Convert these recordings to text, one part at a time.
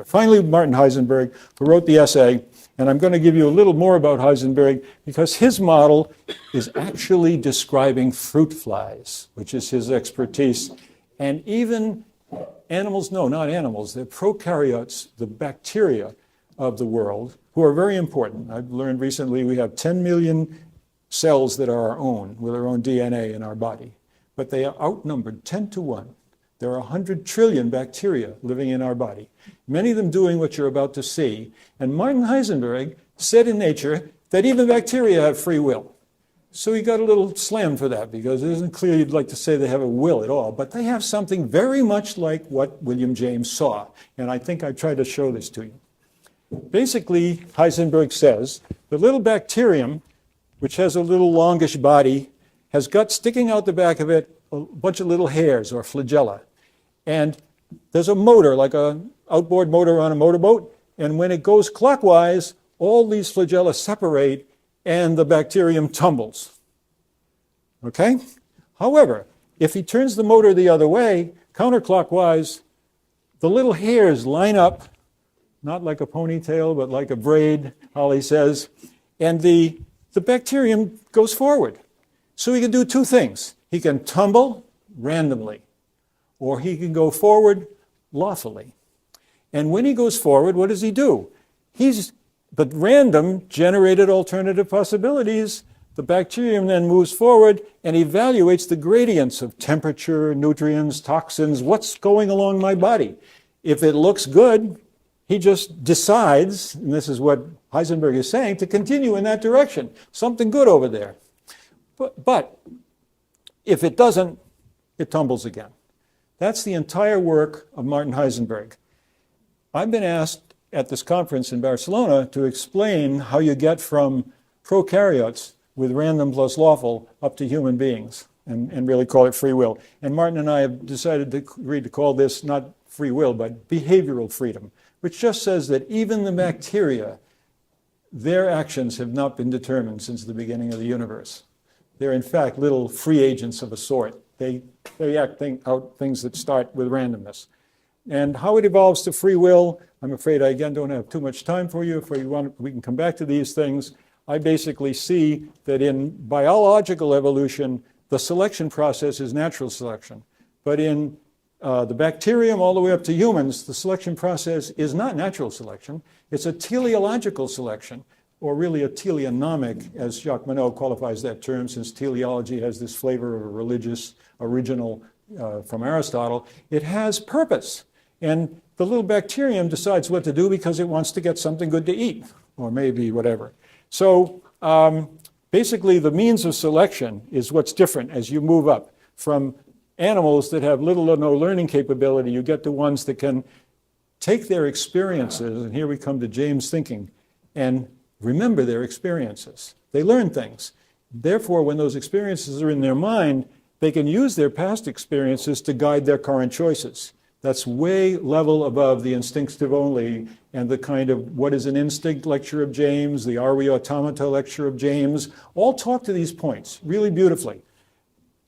Finally, Martin Heisenberg, who wrote the essay, and I'm going to give you a little more about Heisenberg because his model is actually describing fruit flies, which is his expertise. And even animals, no, not animals, the prokaryotes, the bacteria of the world, who are very important. I've learned recently we have 10 million cells that are our own, with our own DNA in our body. But they are outnumbered 10 to 1. There are 100 trillion bacteria living in our body, many of them doing what you're about to see. And Martin Heisenberg said in Nature that even bacteria have free will. So he got a little slam for that because it isn't clear you'd like to say they have a will at all, but they have something very much like what William James saw. And I think I tried to show this to you. Basically, Heisenberg says the little bacterium, which has a little longish body, has got sticking out the back of it a bunch of little hairs or flagella. And there's a motor, like an outboard motor on a motorboat, and when it goes clockwise, all these flagella separate and the bacterium tumbles. Okay? However, if he turns the motor the other way, counterclockwise, the little hairs line up, not like a ponytail, but like a braid, Holly says, and the bacterium goes forward. So he can do two things. He can tumble randomly, or he can go forward lawfully. And when he goes forward, what does he do? But random generated alternative possibilities. The bacterium then moves forward and evaluates the gradients of temperature, nutrients, toxins, what's going along my body. If it looks good, he just decides, and this is what Heisenberg is saying, to continue in that direction. Something good over there. But if it doesn't, it tumbles again. That's the entire work of Martin Heisenberg. I've been asked at this conference in Barcelona to explain how you get from prokaryotes with random plus lawful up to human beings and really call it free will. And Martin and I have decided to agree to call this not free will, but behavioral freedom, which just says that even the bacteria, their actions have not been determined since the beginning of the universe. They're in fact little free agents of a sort. They act out things that start with randomness. And how it evolves to free will, I'm afraid I again don't have too much time for you. If you want, we can come back to these things. I basically see that in biological evolution, the selection process is natural selection. But in the bacterium all the way up to humans, the selection process is not natural selection. It's a teleological selection, or really a teleonomic, as Jacques Monod qualifies that term, since teleology has this flavor of a religious original from Aristotle. It has purpose. And the little bacterium decides what to do because it wants to get something good to eat, or maybe whatever. So basically the means of selection is what's different as you move up. From animals that have little or no learning capability, you get to ones that can take their experiences, and here we come to James thinking, and remember their experiences. They learn things. Therefore, when those experiences are in their mind, they can use their past experiences to guide their current choices. That's way level above the instinctive only and the kind of what is an instinct lecture of James, the are we automata lecture of James, all talk to these points really beautifully.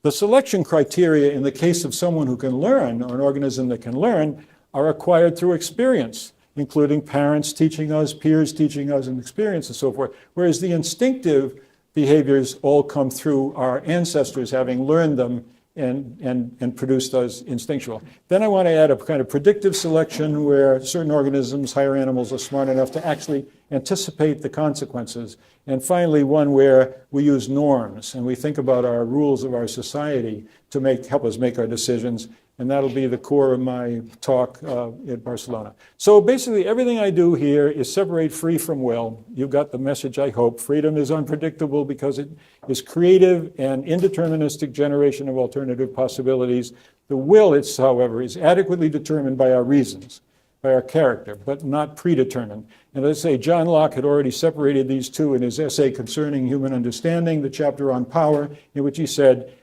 The selection criteria in the case of someone who can learn, or an organism that can learn, are acquired through experience, including parents teaching us, peers teaching us, and experience and so forth. Whereas the instinctive behaviors all come through our ancestors having learned them and produced those instinctual. Then I want to add a kind of predictive selection where certain organisms, higher animals, are smart enough to actually anticipate the consequences. And finally, one where we use norms and we think about our rules of our society to help us make our decisions. And that'll be the core of my talk at Barcelona. So basically everything I do here is separate free from will. You got the message, I hope. Freedom is unpredictable because it is creative and indeterministic generation of alternative possibilities. The will, however, is adequately determined by our reasons, by our character, but not predetermined. And as I say, John Locke had already separated these two in his essay concerning human understanding, the chapter on power, in which he said,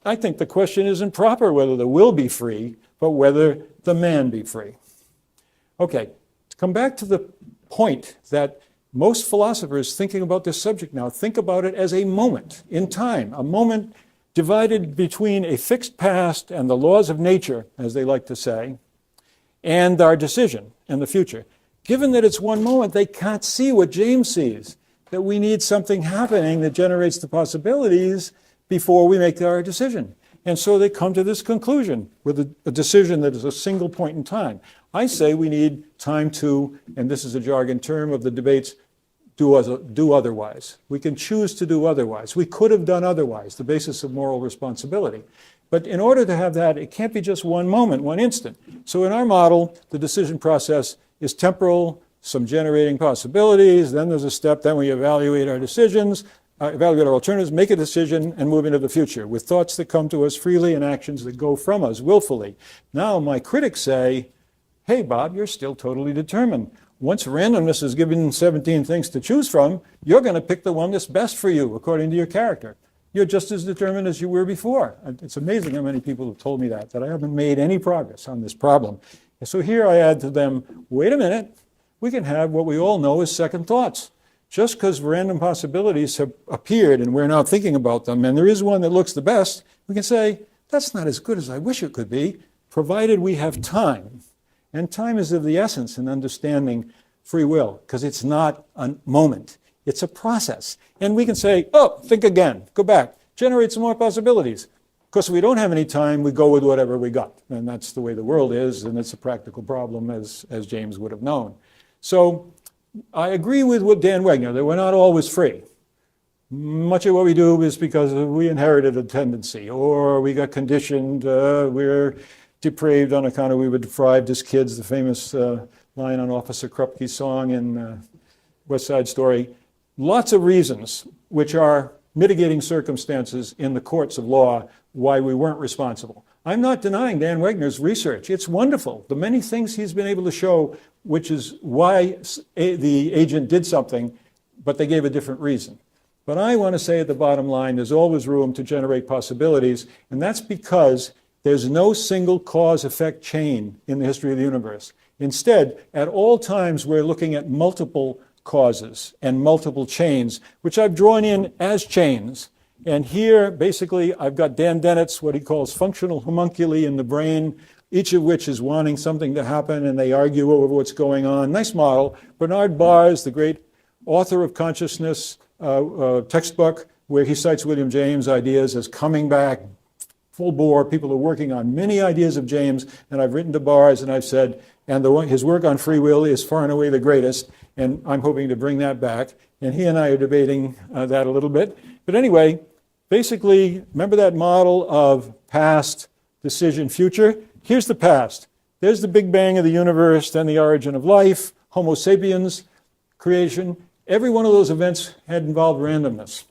I think the question isn't proper whether the will be free, but whether the man be free. Okay, to come back to the point that most philosophers thinking about this subject now think about it as a moment in time, a moment divided between a fixed past and the laws of nature, as they like to say, and our decision in the future. Given that it's one moment, they can't see what James sees, that we need something happening that generates the possibilities before we make our decision. And so they come to this conclusion with a decision that is a single point in time. I say we need time to, and this is a jargon term of the debates, do otherwise. We can choose to do otherwise. We could have done otherwise, the basis of moral responsibility. But in order to have that, it can't be just one moment, one instant. So in our model, the decision process is temporal, some generating possibilities, then there's a step, then we evaluate our decisions, evaluate our alternatives, make a decision, and move into the future with thoughts that come to us freely and actions that go from us willfully. Now my critics say, hey, Bob, you're still totally determined. Once randomness is given 17 things to choose from, you're going to pick the one that's best for you according to your character. You're just as determined as you were before. It's amazing how many people have told me that I haven't made any progress on this problem. And so here I add to them, wait a minute, we can have what we all know as second thoughts. Just because random possibilities have appeared and we're now thinking about them, and there is one that looks the best, we can say, that's not as good as I wish it could be, provided we have time. And time is of the essence in understanding free will, because it's not a moment, it's a process. And we can say, oh, think again, go back, generate some more possibilities. Of course, if we don't have any time, we go with whatever we got. And that's the way the world is, and it's a practical problem, as James would have known. So I agree with what Dan Wegner, that we're not always free. Much of what we do is because we inherited a tendency, or we got conditioned, we're depraved on account of we were deprived as kids, the famous line on Officer Krupke's song in West Side Story. Lots of reasons, which are mitigating circumstances in the courts of law, why we weren't responsible. I'm not denying Dan Wegner's research. It's wonderful. The many things he's been able to show, which is why the agent did something, but they gave a different reason. But I want to say at the bottom line, there's always room to generate possibilities, and that's because there's no single cause-effect chain in the history of the universe. Instead, at all times, we're looking at multiple causes and multiple chains, which I've drawn in as chains. And here, basically, I've got Dan Dennett's, what he calls functional homunculi in the brain, each of which is wanting something to happen, and they argue over what's going on. Nice model. Bernard Baars, the great author of consciousness textbook, where he cites William James' ideas as coming back, full bore. People are working on many ideas of James, and I've written to Baars, and I've said, and his work on free will is far and away the greatest, and I'm hoping to bring that back. And he and I are debating that a little bit. But anyway, basically, remember that model of past, decision, future? Here's the past. There's the Big Bang of the universe, then the origin of life, Homo sapiens, creation. Every one of those events had involved randomness.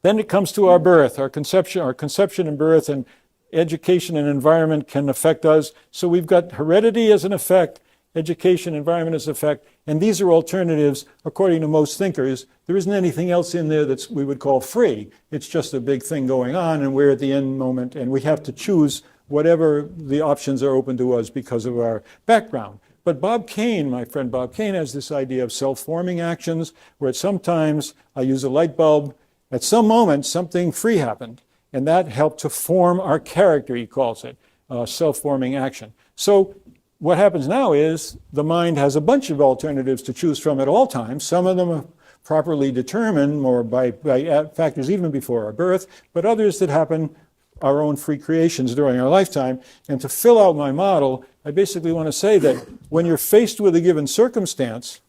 Then it comes to our birth, our conception and birth, and education and environment can affect us. So we've got heredity as an effect, education, environment as an effect, and these are alternatives according to most thinkers. There isn't anything else in there that we would call free. It's just a big thing going on, and we're at the end moment, and we have to choose whatever the options are open to us because of our background. But Bob Kane, my friend Bob Kane, has this idea of self-forming actions, where sometimes I use a light bulb. At some moment, something free happened, and that helped to form our character, he calls it, self-forming action. So what happens now is the mind has a bunch of alternatives to choose from at all times. Some of them are properly determined or by factors even before our birth, but others that happen our own free creations during our lifetime. And to fill out my model, I basically want to say that when you're faced with a given circumstance,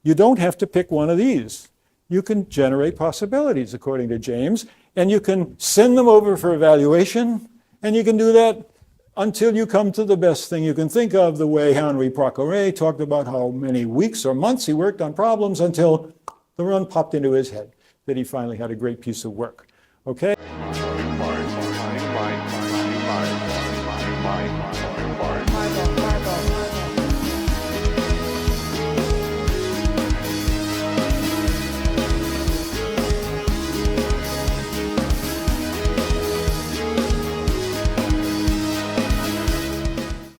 you don't have to pick one of these. You can generate possibilities, according to James, and you can send them over for evaluation, and you can do that until you come to the best thing you can think of, the way Henri Poincaré talked about how many weeks or months he worked on problems until the one popped into his head that he finally had a great piece of work. Okay?